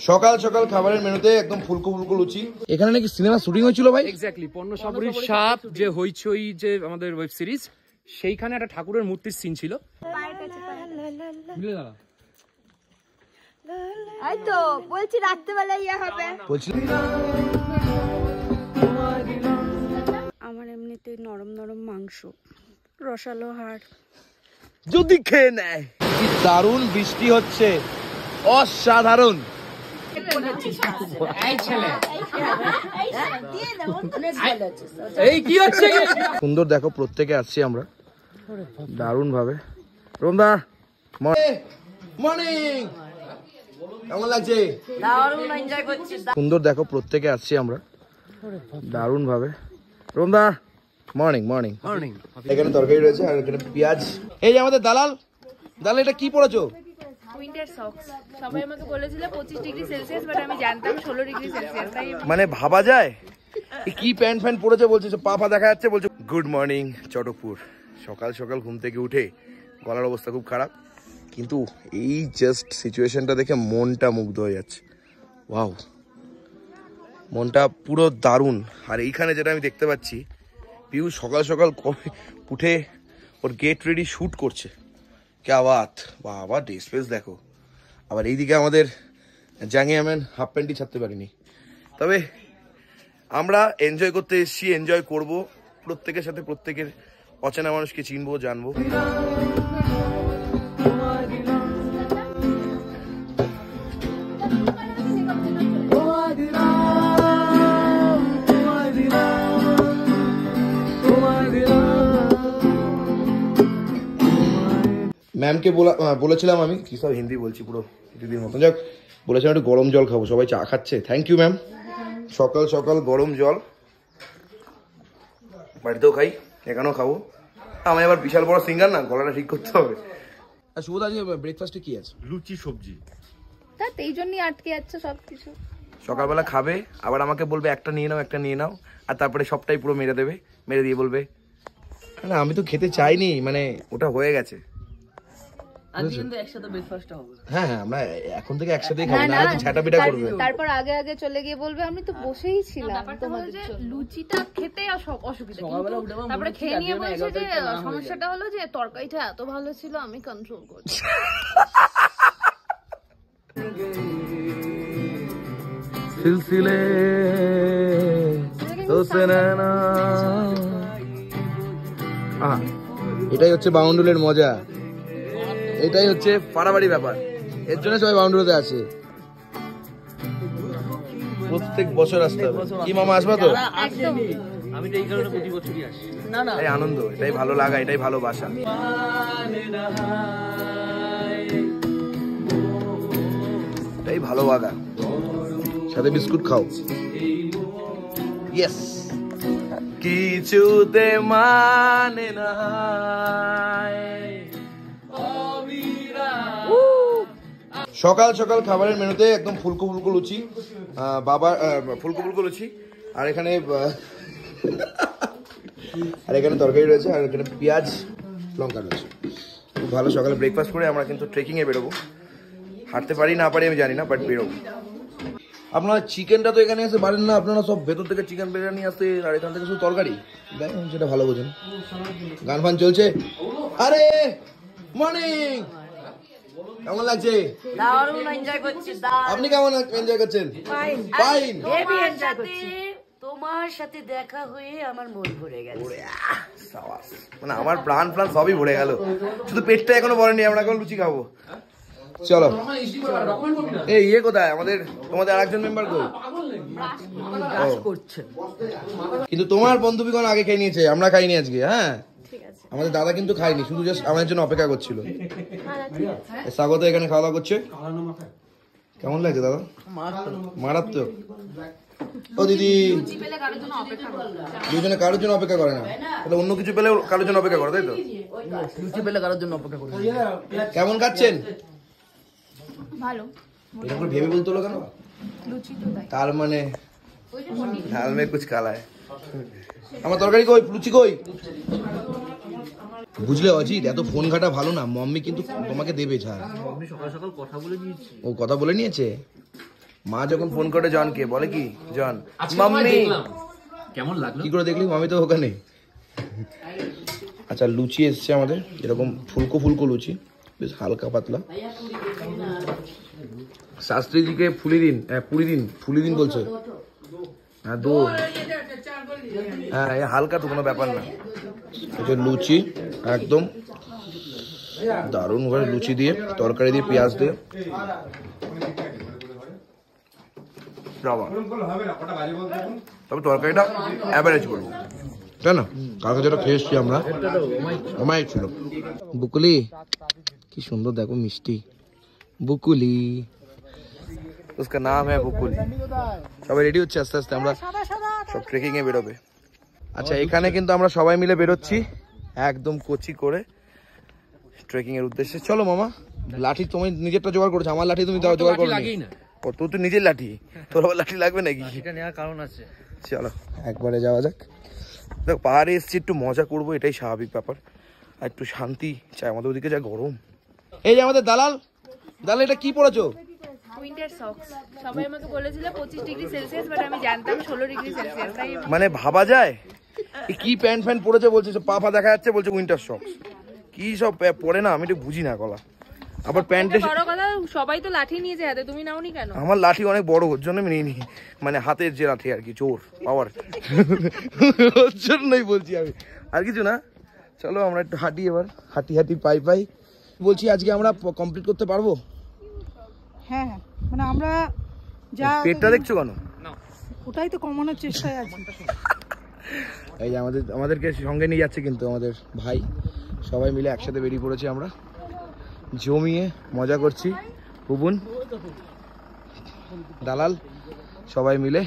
সকাল সকাল খাবারের মেনুতে একদম ফুলকো ফুলকো লুচি। এখানে নাকি সিনেমা শুটিং হয়েছিল ভাই? এক্স্যাক্টলি, পর্ণসাবরীর সাপ যে হইচই যে আমাদের ওয়েব সিরিজ, সেইখানে একটা ঠাকুরের মূর্তির সিন ছিল। এই তো বলছি রাত্রেবেলা ইয়া হবে। বলছি আমার এমনিতে নরম নরম মাংস, রসালো হাড় যদি খেয়ে নেয়। কি দারুণ বৃষ্টি হচ্ছে, অসাধারণ। সুন্দর দেখো, প্রত্যেকে আসছি আমরা দারুণ ভাবে। রোমদা মর্নিং, কেমন লাগছে? সুন্দর দেখো, প্রত্যেকে আসছি আমরা দারুণ ভাবে। রোমদা মর্নিং মর্নিং মর্নিং। এখানে তরকারি রয়েছে আর এখানে পেঁয়াজ। এই যে আমাদের দালাল, দালাল এটা কি পড়েছো? Winter socks. সবাই আমাকে বলেছিল 25 ডিগ্রি সেলসিয়াস, বাট আমি জানতাম 16 ডিগ্রি সেলসিয়াস। তাই মানে ভাবা যায় কি প্যান্ট ফ্যান্ট পড়েছে, বলছে পা পা দেখা যাচ্ছে, বলছে গুড মর্নিং চটকপুর। সকাল সকাল ঘুম থেকে উঠে গলার অবস্থা খুব খারাপ, কিন্তু এই জাস্ট সিচুয়েশনটা দেখে মনটা মুগ্ধ হয়ে যাচ্ছে। ওয়াও, মনটা পুরো দারুণ। আর এইখানে যেটা আমি দেখতে পাচ্ছি, পিউ সকাল সকাল উঠে ওর গেট রেডি শ্যুট করছে। ক্যা বাত, বাবা ডে স্পেস দেখো। আবার এইদিকে আমাদের জাঙ্গিয়া ম্যান হাফ প্যান্টই ছাড়তে পারিনি। তবে আমরা এনজয় করতে এসেছি, এনজয় করব, প্রত্যেকের সাথে প্রত্যেকের অচেনা মানুষকে চিনবো, জানবো। ম্যামকে বলেছিলাম আমি, কি সব হিন্দি বলছি পুরো দিদির মতন, যাক বলেছিলাম একটু গরম জল খাবো, সবাই চা খাচ্ছে। Thank you ma'am. সকাল সকাল গরম জল, বাড়িতেও খাই, এখানেও খাবো। আমি আবার বিশাল বড় সিঙ্গার না, গলাটা ঠিক করতে হবে। আর শুভ আজকে ব্রেকফাস্টে কি আছে? লুচি সবজি। তা এই জন্যই আটকে যাচ্ছে সবকিছু। সকালবেলা খাবে, আবার আমাকে বলবে একটা নিয়ে নাও, একটা নিয়ে নাও, আর তারপরে সবটাই পুরো মেরে দেবে, মেরে দিয়ে বলবে না আমি তো খেতে চাইনি, মানে ওটা হয়ে গেছে। হ্যাঁ হ্যাঁ, আমরা এখন থেকে একসাথেই খাবো, না ঝাঁটা পিটা করবে। তারপর আগে আগে চলে গিয়ে বলবে আমি তো বসেই ছিলাম। তোমাদের যে লুচিটা খেতে অসুবিধা, তারপরে খেয়ে নিয়ে বলছে যে সমস্যাটা হলো যে তরকারিটা এত ভালো ছিল আমি কন্ট্রোল করছি। সিলসিলে এটাই হচ্ছে বাউন্ডুলের মজা, এটাই হচ্ছে পাড়াবাড়ি ব্যাপার। এর জন্য সবাই বাউন্ডুলেতে আসে, প্রত্যেক বছর আসতে হবে। কি মামা আসবা তো? আমি তো এই কারণে প্রতি বছরই আসি। এটাই আনন্দ, এটাই ভালো লাগা, এটাই ভালোবাসা। এটাই ভালোবাসা। সাথে বিস্কুট খাও। ইয়েস, কিছুতে মানে না। সকাল সকাল খাবারের মেনুতে একদম ফুলকো ফুলকো লুচি, বাবা ফুলকো ফুলকো লুচি, আর এখানে তরকারি রয়েছে, আর এখানে পেঁয়াজ লঙ্কা রয়েছে। খুব ভালো। সকালে ব্রেকফাস্ট করে আমরা কিন্তু ট্রেকিংয়ে বেরোবো। হাঁটতে পারি না পারি আমি জানি না, বাট বেরোবো। আপনারা চিকেনটা তো এখানে এসে বাড়েন না, আপনারা সব ভেতর থেকে চিকেন বিরিয়ানি আসে, আর এখান থেকে শুধু তরকারি দেখ, সেটা ভালো বোঝেন। গান ফান চলছে। আরে মর্নিং, কেমন লাগছে? আপনি কেমন এনজয় করছেন? ফাইন। তোমার সাথে দেখা হয়ে আমার মন ভরে গেছে, মানে আমার প্রাণ সবই ভরে গেল, শুধু পেটটা এখনো ভরেনি। আমরা এখন লুচি খাবো। চলো। এই ইয়ে কোথায় আমাদের, তোমাদের আরেকজন মেম্বার কই? কিন্তু তোমার বন্ধুবিগণ আগে খেয়ে নিয়েছে, আমরা খাইনি আজকে। হ্যাঁ, আমাদের দাদা কিন্তু খাইনি, শুধু জাস্ট আমাদের জন্য অপেক্ষা করছিল। স্বাগত এখানে খাওয়া দাওয়া করছে। কেমন লাগছে দাদা? মারাত্মক। ও দিদি, দুজনে কারোর জন্য অপেক্ষা করে না, তাহলে অন্য কিছু পেলে কারোর জন্য অপেক্ষা করে, তাই তো? লুচি পেলে কারোর জন্য অপেক্ষা করে। কেমন খাচ্ছেন? ভালো। এরকম করে ভেবে বলতে হলো কেন? তার মানে ঝাল মে কুছ কালা है। আমার তরকারি কই, লুচি কই? বুঝলে অজিত, এত ফোন ঘাটা ভালো না। মাম্মি কিন্তু তোমাকে দেবে ঝাল। সকাল সকাল কথা বলে নিয়েছি। ও কথা বলে নিয়েছে? মা যখন ফোন করে জনকে বলে কি জন মাম্মি কেমন লাগলো কি করে দেখলি, মামি তো ওখানে। আচ্ছা লুচি এসছে আমাদের, এরকম ফুলকো ফুলকো লুচি, বেশ হালকা পাতলা। শাস্ত্রীজিকে ফুলি দিন বলছে। হ্যাঁ দো, হ্যাঁ হালকা তো কোনো ব্যাপার না। লুচি একদম দারুণ করে লুচি দিয়ে, তরকারি দিয়ে, পেঁয়াজ দিয়ে, তবে তরকারিটা অ্যাভারেজ বলবো, তাই না? কালকে যেটা খেয়ে এসছি আমরা আমায় ছিল। বুকুলি কি সুন্দর দেখো, মিষ্টি বুকুলি, उसका नाम है বুকুলি। সবাই রেডি হচ্ছে আস্তে আস্তে, আমরা সব ট্রেকিং এ বেরোবে। আচ্ছা এখানে কিন্তু আমরা সবাই মিলে বেরোচ্ছি একদম কোচি করে ট্রেকিং এর উদ্দেশ্যে। চলো মামা, লাঠি তুমি নিজেরটা জোগাড় করেছো, আমার লাঠি তুমি জোগাড় করো না। তোর তো নিজের লাঠি, তোর আবার লাঠি লাগবে নাকি? এটা নেওয়ার কারণ আছে। চলো একবারে যাওয়া যাক। দেখো পাহাড়ে এসছি, একটু মজা করবো, এটাই স্বাভাবিক ব্যাপার, আর একটু শান্তি চাই। আমাদের ওদিকে যা গরম। এই যে আমাদের দালাল, এটা কি পড়েছো? Winter socks. সবাই আমাকে বলেছিল 25 ডিগ্রি সেলসিয়াস, বাট আমি জানতাম 16 ডিগ্রি সেলসিয়াস। তাই মানে ভাবা যায় কি প্যান্ট ফ্যান্ট পরেছে, বলছে পা ফা দেখা যাচ্ছে, বলছে উইন্টার সক্স। কি সব পরে না, আমি একটু বুঝি না গলা। আবার প্যান্টে বড় কথা, সবাই তো লাঠি নিয়েছে হাতে, তুমি নাওনি কেন? আমার লাঠি অনেক বড়, ওর জন্য আমি নিইনি, মানে হাতের যে লাঠি আর কি, জোর পাওয়ার, ওর জন্যই বলছি আমি, আর কিছু না। চলো আমরা একটু হাঁটি, এবার হাঁটি পাই বলছি। আজকে আমরা কমপ্লিট করতে পারবো? হ্যাঁ, মানে আমরা যা পেটটা দেখছো কেন? ওটাই তো কমানোর চেষ্টায় আছি। এই যে আমাদেরকে সঙ্গে নিয়ে যাচ্ছে কিন্তু আমাদের ভাই, সবাই মিলে একসাথে বেরিয়ে পড়েছি আমরা, জমিয়ে মজা করছি। বুবুন, দালাল, সবাই মিলে।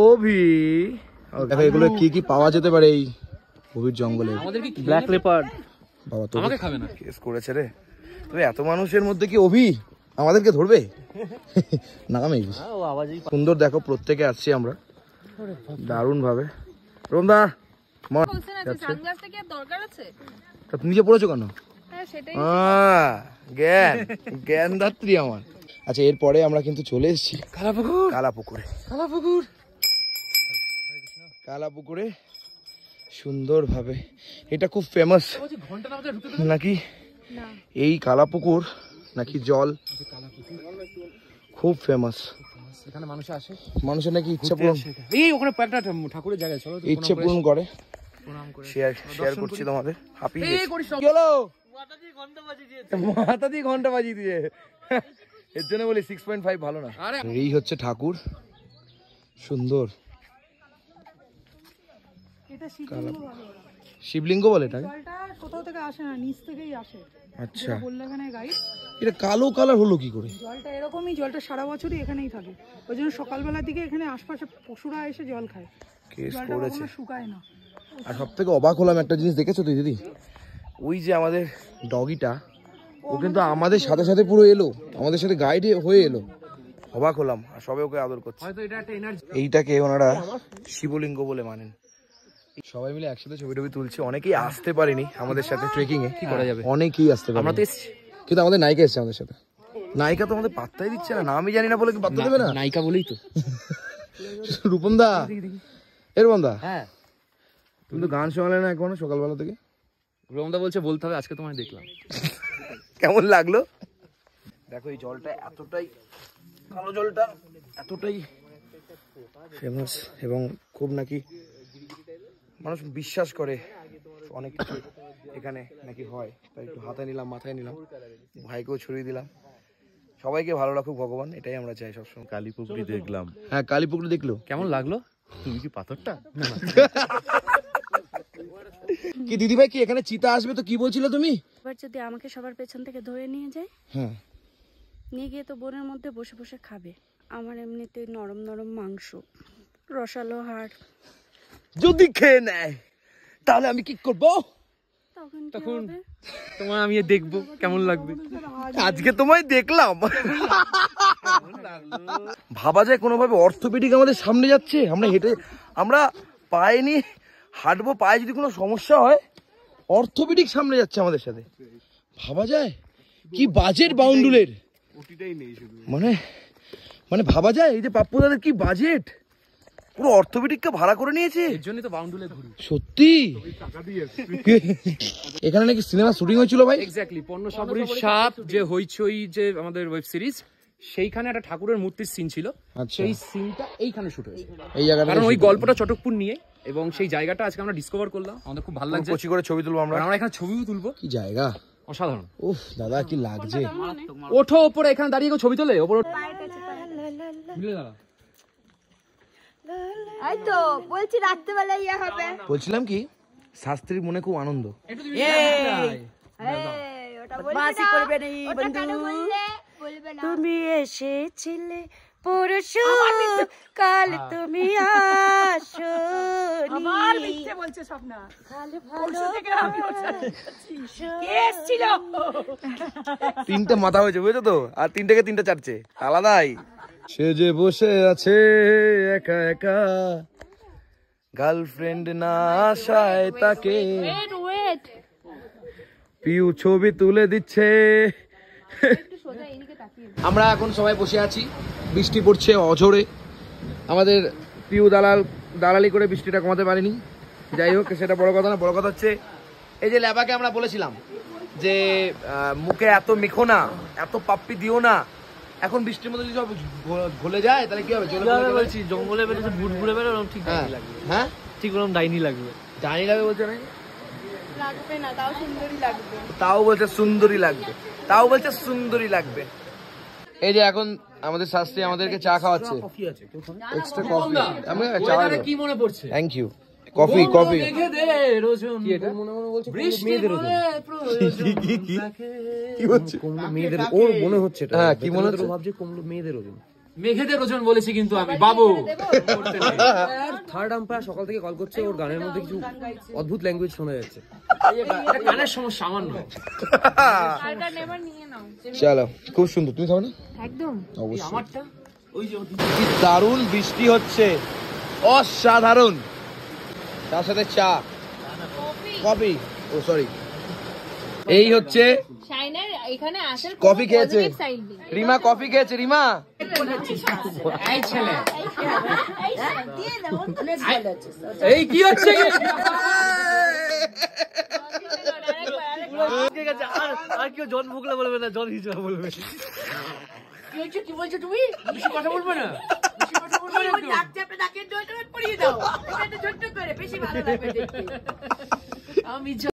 অভি দেখো এগুলো কি কি পাওয়া যেতে পারে এই অভির জঙ্গলে। Black leopard. বাবা তো আমাকে খাবে না, কেস করেছে রে। তবে এত মানুষের মধ্যে কি অভি আমাদেরকে ধরবে? না মেবি। সুন্দর দেখো, প্রত্যেকে আসছি আমরা দারুণ ভাবে। রোমদা সানগ্লাসটা কি আর দরকার আছে? নিজে পড়েছো কেন? হ্যাঁ সেটাই। জ্ঞানদাত্রী আমার। আচ্ছা এরপরে আমরা কিন্তু চলে এসেছি কালাপুকুরে সুন্দরভাবে। এটা খুব ফেমাস নাকি এই কালাপুকুর, নাকি জল খুব ফেমাস। এখানে মানুষ আসে, মানুষের নাকি ইচ্ছা পূরণ, এই ওখানে একটা ঠাকুরের জায়গায়, চলো ইচ্ছে পূরণ করে। শেয়ার করছি তোমাদের। মাথা দিয়ে ঘন্টা বাজিয়ে দিয়ে, এর জন্য বলি 6.5 ভালো না। এই হচ্ছে ঠাকুর, সুন্দর শিবলিঙ্গ বলে এটাকে। জলটা কোথাও থেকে আসে না, নিচ থেকেই আসে। আচ্ছা বললে এখানে গাইড, এটা কালো কালার হলো কি করে? জলটা এরকমই, জলটা সারা বছরই এখানেই থাকে। ওই জন্য সকালবেলার দিকে এখানে আশপাশে পশুরা এসে জল খায়, জলটা কখনো শুকায় না। আর সব থেকে অবাক হলাম একটা জিনিস, দেখেছো তুই দিদি? ওই যে আমাদের ডগিটা, ও কিন্তু আমাদের সাথে সাথে পুরো এলো, আমাদের সাথে গাইড হয়ে এলো। অবাক হলাম, আর সবে ওকে আদর করছে। এইটাকে ওনারা শিবলিঙ্গ বলে মানেন। সবাই মিলে একসাথে ছবি টবি তুলছে। অনেকেই আসতে পারেনি আমাদের সাথে ট্রেকিং এ, কি করা যাবে, অনেকেই আসতে পারে। আমরা তো এসেছি, কিন্তু আমাদের নায়িকা এসেছে আমাদের সাথে। নায়িকা তো আমাদের পাত্তাই দিচ্ছে না, আমি জানি না বলে কি পাত্তা দেবে না? নায়িকা বলেই তো। রূপম দা, রূপম দা, হ্যাঁ তুমি তো গান শোনালে না এখনো সকালবেলা থেকে। রোমদা বলছে বলতে হবে, আজকে তোমায় দেখলাম। কেমন লাগলো? দেখো এই জলটা এতটাই কালো, জলটা এতটাই ফেমাস, এবং খুব নাকি মানুষ বিশ্বাস করে অনেক কিছু এখানে নাকি হয়। তাই একটু হাতে নিলাম, মাথায় নিলাম, ভাইকেও ছড়িয়ে দিলাম। সবাইকে ভালো রাখুক ভগবান, এটাই আমরা চাই সবসময়। কালীপুকুরি দেখলাম। হ্যাঁ কালীপুকুরি দেখলো, কেমন লাগলো? তুমি কি পাথরটা? কি দিদিভাই, কি এখানে চিতা আসবে তো কি বলছিলে তুমি? এবার যদি আমাকে সবার পেছন থেকে ধরে নিয়ে যায়, হ্যাঁ নিয়ে গিয়ে তো বোনের মধ্যে বসে বসে খাবে। আমার এমনিতে নরম নরম মাংস, রসালো হাড়, যদি খেয়ে নেয় তাহলে আমি কি করব? তখন তোমায় আমি দেখবো কেমন লাগবে। আজকে তোমায় দেখলাম, ভাবা যায় কোনোভাবে অর্থোপেডিক আমাদের সামনে যাচ্ছে, আমরা হেঁটে, আমরা পায়ে নিয়ে হাঁটবো, পায়ে যদি কোনো সমস্যা হয় অর্থোপেডিক সামনে যাচ্ছে আমাদের সাথে। ভাবা যায় কি বাজেট বাউন্ডুলের, মানে মানে ভাবা যায় এই যে পাপ্পু দাদের কি বাজেট, পুরো অর্থোপেডিককে ভাড়া করে নিয়েছে। এর জন্যই তো বাউন্ডুলে ঘুরি। সত্যি এখানে নাকি সিনেমা শুটিং হয়েছিল ভাই? এক্স্যাক্টলি, পণ্য সাবরীর সাপ যে হইচই যে আমাদের ওয়েব সিরিজ, সেইখানে একটা ঠাকুরের মূর্তির সিন ছিল। সেই সিনটা এইখানে শুট হয়েছে, এই জায়গাটা, কারণ ওই গল্পটা চটকপুর নিয়ে, এবং সেই জায়গাটা আজকে আমরা ডিসকভার করলাম। আমাদের খুব ভালো লাগছে, কচি করে ছবি তুলবো আমরা। আমরা এখানে ছবিও তুলবো। কি জায়গা, অসাধারণ। উফ দাদা কি লাগছে। ওঠো ওপরে, এখানে দাঁড়িয়ে কেউ ছবি তোলে ওপরে। এই তো বলছি রাত্রেবেলা ইয়ে হবে। বলছিলাম কি, শাস্ত্রীর মনে খুব আনন্দ। তুমি এসেছিলে পরশু, কাল তুমি আসোনি। বলছে স্বপ্না তিনটে মাথা হয়েছে বুঝেছো তো, আর তিনটেকে তিনটে চাটছে আলাদাই। সে যে বসে আছে একা একা, গার্লফ্রেন্ড না আসায় তাকে পিউ ছবি তুলে দিচ্ছে। আমরা এখন সবাই বসে আছি, বৃষ্টি পড়ছে অঝোরে। আমাদের পিউ দালালি করে বৃষ্টিটা কমাতে পারেনি। যাই হোক, সেটা বড় কথা না। বড় কথা হচ্ছে এই যে ল্যাবাকে আমরা বলেছিলাম যে মুখে এত মেখো না, এত পাপ্পি দিও না। এখন বৃষ্টির মধ্যে যদি সব ঘুলে যায় তাহলে কি হবে? বলছি জঙ্গলে বেরোচ্ছে, বুট ঘুরে বেরো, ঠিক ডাইনি লাগবে। হ্যাঁ ঠিক ওরকম ডাইনি লাগবে। ডাইনি লাগবে বলছে না, লাগবে না, তাও সুন্দরী লাগবে। তাও বলছে সুন্দরী লাগবে, তাও বলছে সুন্দরী লাগবে। এই যে এখন আমাদের শাস্ত্রী আমাদেরকে চা খাওয়াচ্ছে, এক্সট্রা কফি। আমি চা কি মনে পড়ছে? Thank you. কফি কফি কি হচ্ছে? মেয়েদের ওর মনে হচ্ছে, হ্যাঁ কি মনে হচ্ছে? ভাবছে কমলো মেয়েদের ওজন, মেঘেদের ওজন বলেছি কিন্তু আমি। বাবু থার্ড আম্পায়ার সকাল থেকে কল করছে, ওর গানের মধ্যে কিছু অদ্ভুত ল্যাঙ্গুয়েজ শোনা যাচ্ছে। গানের সমস্যা সামান্য। চলো, খুব সুন্দর। তুমি খাবে না? একদম অবশ্যই। কি দারুণ বৃষ্টি হচ্ছে, অসাধারণ। তার সাথে চা, কফি। ও সরি, এই হচ্ছে শাইনার এখানে আসার কফি খেয়েছে রিমা, কফি খেয়েছে রিমা। এই কি হচ্ছে? আর কেউ জন ভুগলা বলবে না, জন হিজড়া বলবে। কি বলছো তুমি? বেশি কথা বলবে না, আমি